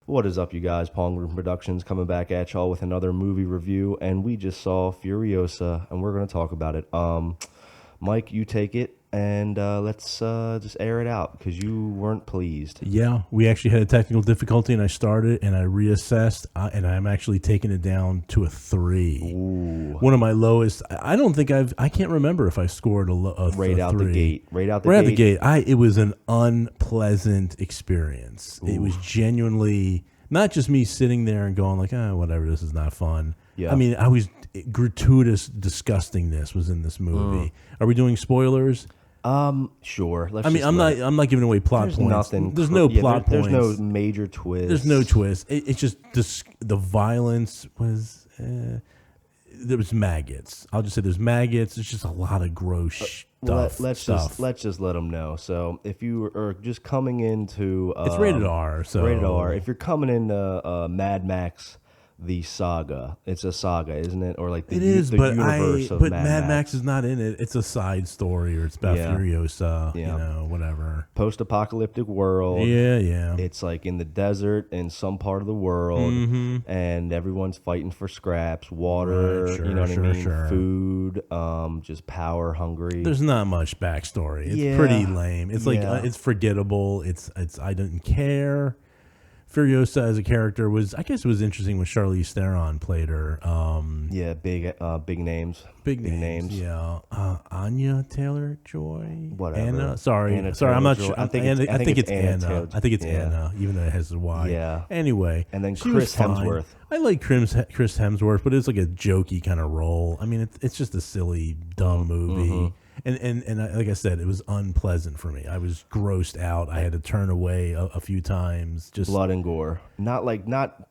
What is up, you guys? Pongroomproductions coming back at y'all with another movie review, and we just saw Furiosa, and we're gonna talk about it. Mike, you take it, and let's just air it out because you weren't pleased. Yeah, we actually had a technical difficulty, and I started and I reassessed, and I'm actually taking it down to a 3. Ooh. One of my lowest. I don't think I can't remember if I scored a Right out 3. the gate. Right out the Right gate. out the gate. It was an unpleasant experience. It was genuinely not just me sitting there and going like, whatever, this is not fun. Yeah. I mean, gratuitous disgustingness was in this movie. Are we doing spoilers? Sure. I'm not giving away plot There's points. nothing. There's no plot There's points. no major twist. There's no twist. It's just the violence was. There was maggots. I'll just say there's maggots. There's just a lot of gross stuff. Let's just let them know. So if you are just coming into, it's rated R. So rated R. If you're coming into Mad Max, the saga, it's a saga, isn't it? Or like the universe of Mad Max is not in it. It's a side story, or it's about Furiosa. Yeah. You know, whatever. Post-apocalyptic world. Yeah. It's like in the desert in some part of the world, and everyone's fighting for scraps, water. Right, you know what I mean? sure. Food. Just power hungry. There's not much backstory. It's pretty lame. It's like it's forgettable. It's I didn't care. Furiosa as a character was, I guess, it was interesting when Charlize Theron played her. Big names. Big names. Yeah, Anya Taylor-Joy. Whatever. Anna. Sorry. Anna I'm not Taylor-Joy. sure. I think it's Anna. I think it's Yeah. Anna, even though it has a Y. Yeah. Anyway, And then she was Chris fine. Hemsworth. I like Chris Hemsworth, but it's like a jokey kind of role. I mean, it's just a silly, dumb movie. And like I said, it was unpleasant for me. I was grossed out. I had to turn away a few times. Just Blood and gore. Not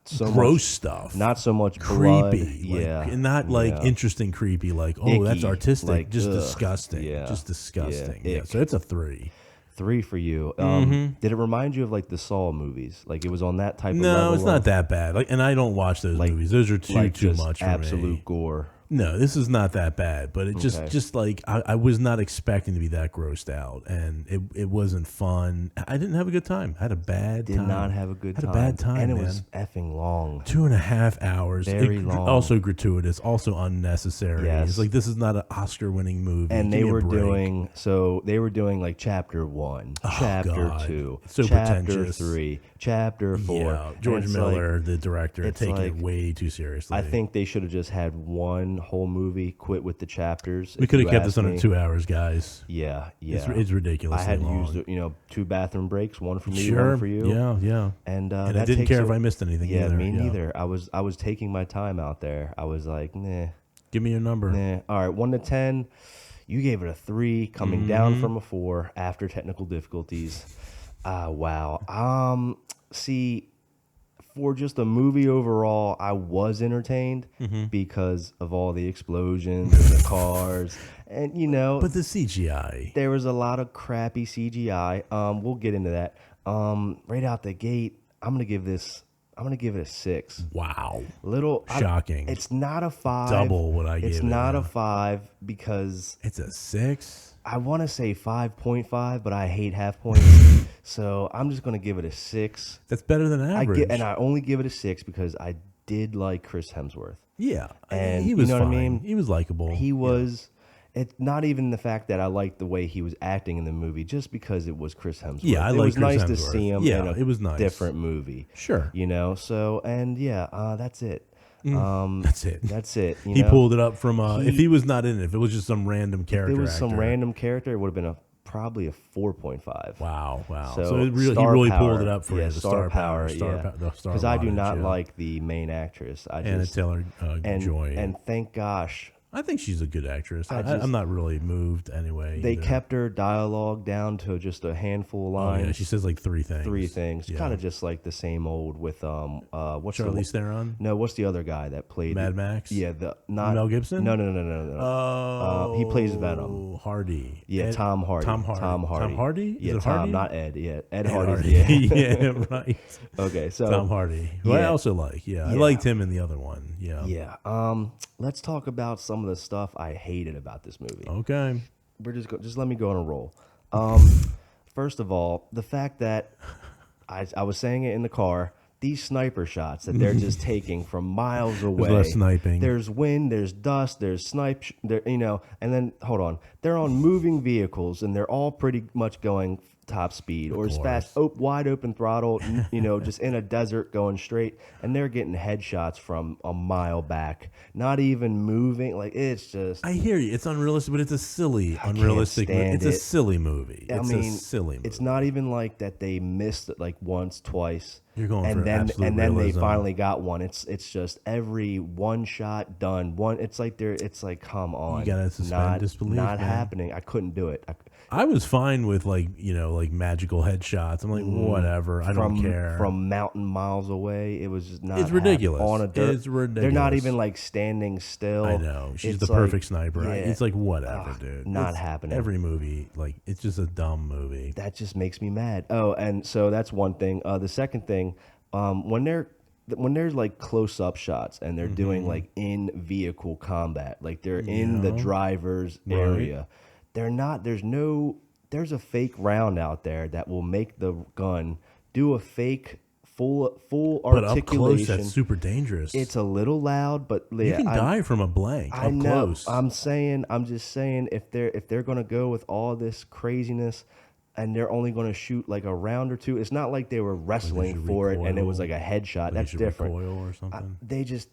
so gross much stuff. Not so much blood. Creepy. And not interesting creepy. Like, Icky. that's artistic. Like, just ugh. disgusting. Yeah. Just disgusting. Yeah. Yeah. So it's a 3. 3 for you. Did it remind you of like the Saw movies? Like it was on that type of level? No, it's not that bad. Like, and I don't watch those movies. Those are too just much for absolute me. gore. No, this is not that bad, but it just like I was not expecting to be that grossed out, and it wasn't fun. I didn't have a good time. I had a bad time. Did not have a good time. Had a bad time, and it man. was effing long. 2.5 hours. Very long. Also gratuitous. Also unnecessary. Yes. It's like this is not an Oscar-winning movie. And Give they me a were break. doing like chapter 1, Oh, chapter God. 2, So chapter pretentious. 3, chapter 4. Yeah, George And it's Miller, like, the director, it's taking like- it way too seriously. I think they should have just had one whole movie, quit with the chapters. we if could you have kept ask this under me. 2 hours, guys. Yeah. It's ridiculous. I had long. used 2 bathroom breaks, one for me, Sure. one for you. Yeah. And I that didn't takes care if I missed anything. Yeah, either. me neither. I was taking my time out there. I was like, nah. Give me your number. Nah. All right, 1 to 10. You gave it a 3, coming down from a 4 after technical difficulties. Wow. See, for just the movie overall, I was entertained because of all the explosions and the cars, and But the CGI. there was a lot of crappy CGI. We'll get into that. Right out the gate, I'm gonna give it a 6. Wow. Shocking. It's not a 5. Double what I gave it. It's not a 5 because It's a 6. I want to say 5.5, but I hate half points. So I'm just going to give it a 6. That's better than average. I only give it a 6 because I did like Chris Hemsworth. Yeah. And he was you know fine. what I mean? He was likable. He was. It's not even the fact that I liked the way he was acting in the movie, just because it was Chris Hemsworth. Yeah, it like was Chris nice to Hemsworth. see him Yeah, in a it was nice. different movie. Sure. So, and that's it. That's it. That's it. He pulled it up from if he was not in it, if it was just some random character. If it was some actor. random character, it would have been probably a 4.5. Wow. So he really pulled it up for you. The star power. Because I do not wattage, like the main actress. Anna Taylor-Joy. And thank gosh, I think she's a good actress. I'm not really moved anyway. they either. kept her dialogue down to just a handful of lines. Oh, yeah, she says like 3 things. 3 things. Yeah. Kind of just like the same old with what's Charlize Theron? No, what's the other guy that played Mad Max? Yeah, not Mel Gibson? No. Oh, he plays Venom. Hardy. Yeah, Tom Hardy. Tom Hardy? Yeah, Is it Tom, Hardy? not Ed. Yeah, Ed Hardy. Hardy. Yeah. Yeah, right. Okay, so Tom Hardy. Who I also like. Yeah, I liked him in the other one. Yeah. Yeah. Let's talk about some of the stuff I hated about this movie. Okay. We're just let me go on a roll. First of all, the fact that I was saying it in the car these sniper shots that they're just taking from miles away. There's less sniping. There's wind, there's dust, there's there, and then hold on, they're on moving vehicles and they're all pretty much going top speed or as fast, wide open throttle, just in a desert going straight, and they're getting headshots from a mile back, not even moving. Like, it's just, I hear you. It's unrealistic, but it's a silly, unrealistic movie. It's a silly movie. It's a silly movie. It's not even like that they missed it like once, twice. You're going and for then absolute and then realism. they finally got one. It's just every one shot done. It's like come on. You gotta suspend disbelief. Not man. happening. I couldn't do it. I was fine with like magical headshots. I'm like, whatever. I don't care. From mountain miles away, it was just not. It's ridiculous. On a dirt. It's ridiculous. They're not even like standing still. I know. She's It's the like, perfect sniper. yeah. It's like whatever, dude. Not happening. Every movie, like, it's just a dumb movie. That just makes me mad. Oh, and so that's one thing. The second thing, when there's like close up shots and they're doing like in vehicle combat, like they're in the driver's area, they're not. There's a fake round out there that will make the gun do a fake full But articulation. up close, that's super dangerous. It's a little loud, but yeah, you can die from a blank I up know. close. I'm just saying, if they're gonna go with all this craziness, and they're only gonna shoot like a round or two, it's not like they were wrestling for it and it was like a headshot. That's different. Recoil or something.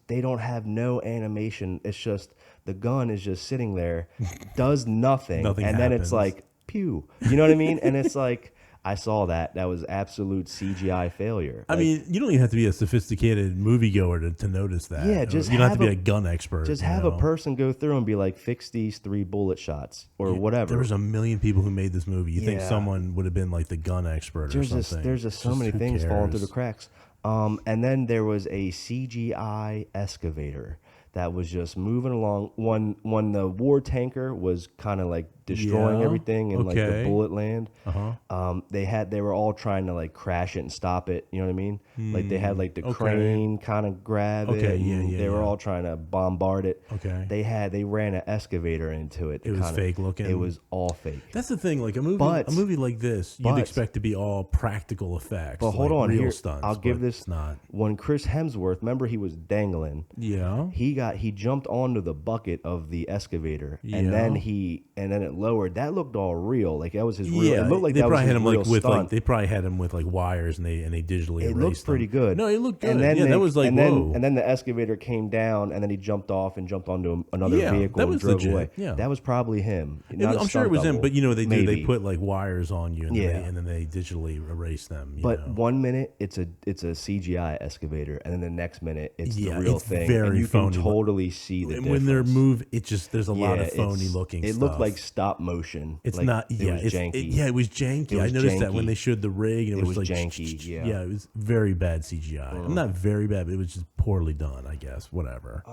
They don't have no animation. It's just the gun is just sitting there, does nothing, Nothing and then it's happens. like pew. You know what I mean? And it's like, I saw that. That was absolute CGI failure. I mean, you don't even have to be a sophisticated moviegoer to notice that. Yeah, just you don't have have to be a gun expert. just have a person go through and be like, fix these 3 bullet shots or whatever. There was a million people who made this movie. You think Yeah. someone would have been like the gun expert or something? There's just so many who things falling through cares? the cracks. And then there was a CGI excavator that was just moving along. When the war tanker was kind of like destroying Yeah, everything in like the okay. bullet land, Uh-huh. they were all trying to like crash it and stop it. You know what I mean? Like they had like the okay. crane kind of grab Okay, it. And yeah, they were yeah. all trying to bombard it. Okay. They ran an excavator into it. It was fake looking? It was all fake. That's the thing. Like a movie like this, you'd but- expect to be all practical effects. But hold like on, real here stunts. I'll give but this. it's not. When Chris Hemsworth, remember he was dangling. Yeah. He jumped onto the bucket of the excavator, Yeah. and then it lowered. That looked all real, like that was his real. Yeah, It looked like they that was probably his had him real like with stunt. like they probably had him with like wires and they digitally It erased looked pretty them. good. No, it looked good. And then yeah, that was like and whoa. then the excavator came down, and then he jumped off and jumped onto another Yeah, vehicle that and was drove legit, away. yeah. That was probably him. Not a I'm sure it stunt was him, double. but they do. They Maybe. put like wires on you, and, Yeah. then they digitally erase them. You But know? 1 minute it's a CGI excavator, and then the next minute it's Yeah, the real it's thing, very and you phony. can totally see the and difference. when they're it just there's a lot of phony it's- looking. It stuff. looked like stop motion. It's Like, not. it Yeah, was it's janky. it was janky. It was I noticed that when janky. they showed the rig, and it, It was was like janky, yeah. yeah, it was very bad CGI. I'm not very bad, but it was just poorly done. I guess whatever.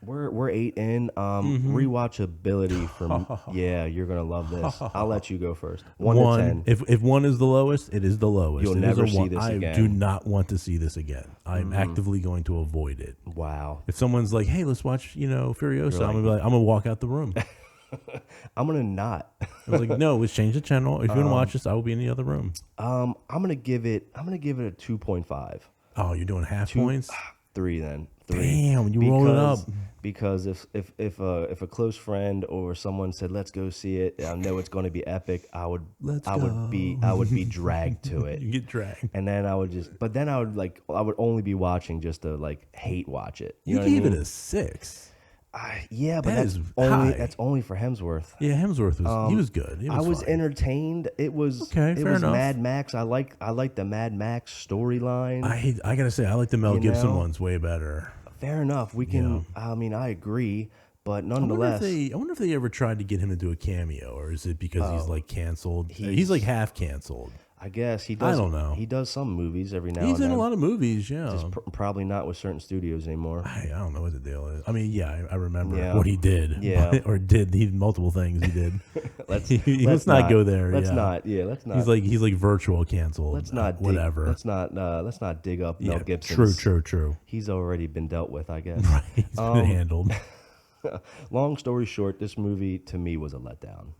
We're 8 in. Rewatchability from you're gonna love this. I'll let you go first. 1 to 10. If 1 is the lowest, it is the lowest. You'll It is never a see 1. this I again. do not want to see this again. I'm actively going to avoid it. Wow. If someone's like, "Hey, let's watch," Furiosa, like- I'm gonna walk out the room. I'm gonna not. I was like, "No, let's change the channel. If you want to watch this, I will be in the other room." I'm gonna give it a 2.5. Oh, you're doing half points. 3 then. 3. Damn, you rolled it up. Because if a close friend or someone said let's go see it, I know it's going to be epic. I would be dragged to it. You get dragged. And then I would only be watching just to like hate watch it. You You know what I gave mean? it a 6. Yeah, but That that's is only high. that's only for Hemsworth. Yeah, Hemsworth was he was good. He I was fine. entertained. It was Okay, it fair was enough. Mad Max. I like the Mad Max storyline. I gotta say, I like the Mel You Gibson know? ones way better. Fair enough. We can. I mean, I agree, but nonetheless, I wonder if they ever tried to get him to do a cameo, or is it because he's like canceled? He's like half canceled. I guess he does. I don't know. He does some movies every now He's and in then. a lot of movies, yeah. Just probably not with certain studios anymore. I don't know what the deal is. I mean, yeah, I remember Yeah. what he did. Yeah. Or did he multiple things he did. Let's let's not go there. Let's yeah. not. Yeah, let's not. He's like virtual canceled. let's not dig, whatever. Let's not dig up Mel yeah, Gibson. true. He's already been dealt with, I guess. Right, he's been handled. Long story short, this movie to me was a letdown.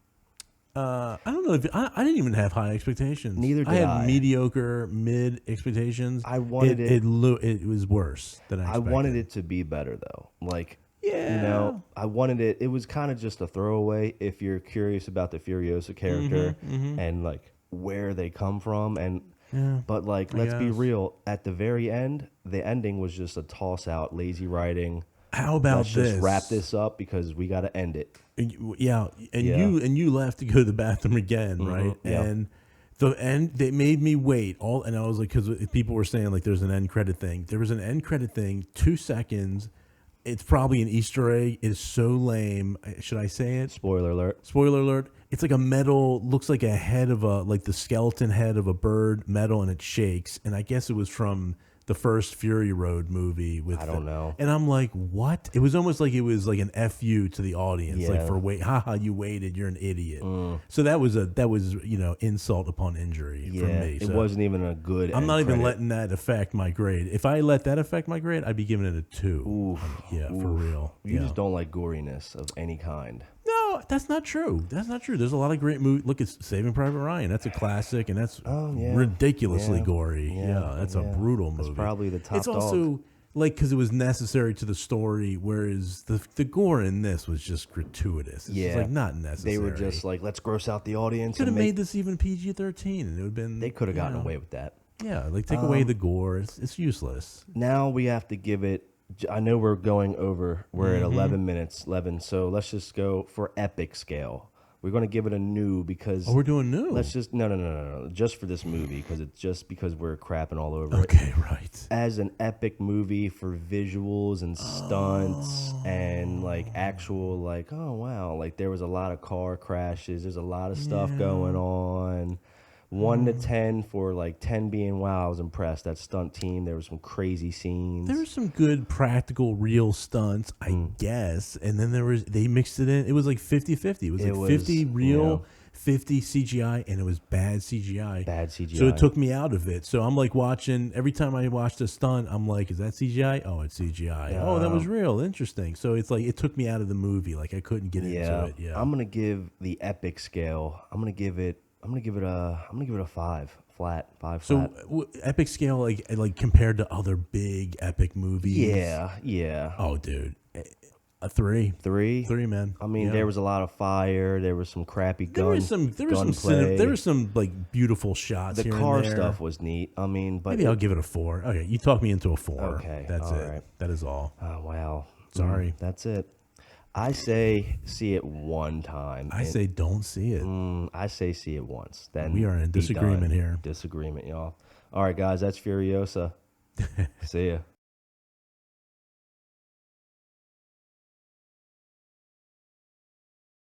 I don't know if I didn't even have high expectations. Neither I did had I. mediocre, mid expectations. I wanted it. It was worse than I I expected. wanted it to be better though. Like, Yeah. I wanted it. It was kind of just a throwaway if you're curious about the Furiosa character and like where they come from. And Yeah. but like, I let's be guess. real. At the very end, the ending was just a toss out, lazy writing. How about Let's this? just wrap this up because we got to end it. Yeah, and Yeah. you left to go to the bathroom again, right? yeah. And the end, they made me wait all, and I was like, because people were saying like there's an end credit thing. There was an end credit thing, 2 seconds. It's probably an Easter egg. It is so lame. Should I say it? Spoiler alert. Spoiler alert. It's like a metal, looks like a head of like the skeleton head of a bird, metal, and it shakes. And I guess it was from the first Fury Road movie with I don't know. And I'm like, what? It was almost like it was like an FU to the audience, like Yeah. for haha, you waited, you're an idiot. So that was insult upon injury for Yeah, me. it So wasn't even a good. I'm end not even credit. letting that affect my grade. If I let that affect my grade, I'd be giving it a 2. Oof, Yeah, for oof. real. You Yeah. just don't like goriness of any kind. No, that's not true. That's not true. There's a lot of great movies. Look at Saving Private Ryan. That's a classic, and that's yeah. ridiculously Yeah. gory. Yeah, that's a yeah. brutal movie. That's probably the top It's also like because it was necessary to the story, whereas the gore in this was just gratuitous. It's just, Yeah. like not necessary. They were just like, let's gross out the audience. could have and made this even PG-13, and it would have been. They could have you gotten know, away with that. Yeah, like take away the gore. It's useless. Now we have to give it. I know we're going over. We're at 11 minutes, 11. So let's just go for epic scale. We're going to give it a new because. Oh, we're doing new. Let's just no. Just for this movie because it's just because we're crapping all over it. Okay, right. As an epic movie for visuals and stunts and like actual like, oh wow, like there was a lot of car crashes, there's a lot of stuff going on. 1 to 10 for like 10 being wow, I was impressed. That stunt team, there was some crazy scenes. There were some good practical real stunts, I guess. And then they mixed it in. It was like 50-50. It was like 50 real, 50 CGI, and it was bad CGI. Bad CGI. So it took me out of it. So I'm like watching, every time I watched a stunt, I'm like, is that CGI? Oh, it's CGI. Oh, that was real. Interesting. So it's like, it took me out of the movie. Like I couldn't get into it. Yeah. I'm gonna give the epic scale. I'm gonna give it a 5 flat. 5 So flat. epic scale, like compared to other big epic movies. Yeah. Oh, dude. A 3. 3. 3, man. I mean, Yeah. there was a lot of fire. There was some crappy There gun. was some gunplay. there was some like beautiful shots. The here car and there. stuff was neat. I mean, but Maybe I'll give it a 4. Okay, you talked me into a 4. Okay, That's all it. right. That is all. oh wow. Sorry. That's it. I say see it one time. I say don't see it. I say see it once. Then We are in be disagreement done. here. Disagreement, y'all. All right, guys. That's Furiosa. See ya.